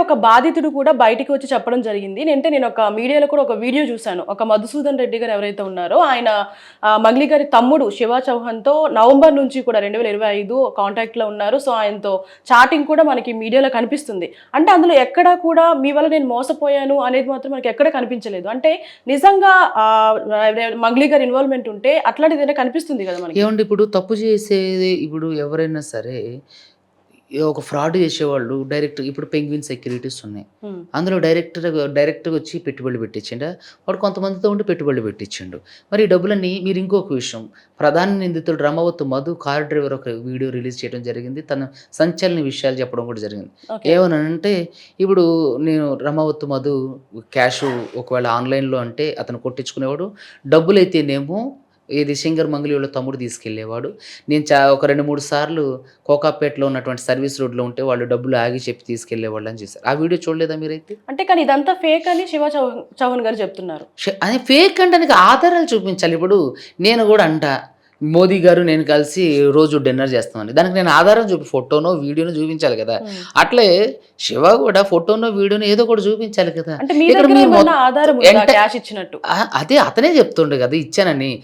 ఒక బాధితుడు కూడా బయటికి వచ్చి చెప్పడం జరిగింది. నేను ఒక మీడియాలో కూడా ఒక వీడియో చూసాను. ఒక మధుసూదన్ రెడ్డి గారు ఎవరైతే ఉన్నారో ఆయన మంగ్లీ గారి తమ్ముడు శివ చౌహాన్‌తో నవంబర్ నుంచి కూడా 2025 కాంటాక్ట్‌లో ఉన్నారు. సో, ఆయనతో చాటింగ్ కూడా మనకి మీడియాలో కనిపిస్తుంది. అంటే అందులో ఎక్కడా కూడా మీ వల్ల నేను మోసపోయాను అనేది మాత్రం మనకి ఎక్కడ కనిపించలేదు. అంటే నిజంగా మంగ్లీ గారి ఇన్వాల్వ్‌మెంట్ ఉంటే అట్లాంటిదేదైనా కనిపిస్తుంది కదా మనకి. ఏవండీ ఇప్పుడు తప్పు చేసేది ఇప్పుడు ఎవరైనా సరే ఒక ఫ్రాడ్ చేసేవాళ్ళు డైరెక్ట్ ఇప్పుడు పెంగ్విన్ సెక్యూరిటీస్ ఉన్నాయి. హ్మ్. అందులో డైరెక్ట్‌గా వచ్చి పెట్టుబడులు పెట్టించిండా? వాడు కొంతమందితో ఉండి పెట్టుబడులు పెట్టించిండు. మరి ఈ డబ్బులన్నీ మీరు ఇంకొక విషయం ప్రధాన నిందితుడు రమవత్తు మధు కార్ డ్రైవర్ ఒక వీడియో రిలీజ్ చేయడం జరిగింది. తన సంచలన విషయాలు చెప్పడం కూడా జరిగింది. ఓకే. ఏమనంటే ఇప్పుడు నేను రమవత్తు మధు క్యాషు ఒకవేళ ఆన్‌లైన్‌లో అంటే అతను కొట్టించుకునేవాడు. డబ్బులైతేనేమో ఏది సింగర్ మంగ్లీ వాళ్ళ తమ్ముడు తీసుకెళ్ళేవాడు. నేను ఒక 2, 3 సార్లు కోకాపేటలో ఉన్నటువంటి సర్వీస్ రోడ్‌లో ఉంటే వాళ్ళు డబ్బులు ఆగి చెప్పి తీసుకెళ్ళేవాళ్ళని చేశారు. ఆ వీడియో చూడలేదా మీరైతే? అంటే కానీ ఇదంతా ఫేక్ అని శివ చౌహాన్ గారు చెప్తున్నారు. అది ఫేక్ అనడానికి ఆధారాలు చూపించాలి. ఇప్పుడు నేను గూడా అంటా, మోదీ గారు నేను కలిసి రోజు డిన్నర్ చేస్తామని. దానికి నేను ఆధారం ఫోటోనో, వీడియోనో చూపించాలి కదా! హ్మ్. అట్లే శివ గూడా ఫోటోనో, వీడియోనో ఏదో ఒకటి చూపించాలి కదా! అంటే మీ ఇక్కడ దగ్గర మీరు ఏమన్నా ఆధారం ఉందా క్యాష్ ఇచ్చినట్టు? అదే అతనే చెప్తుండు కదా! ఇచ్చానని.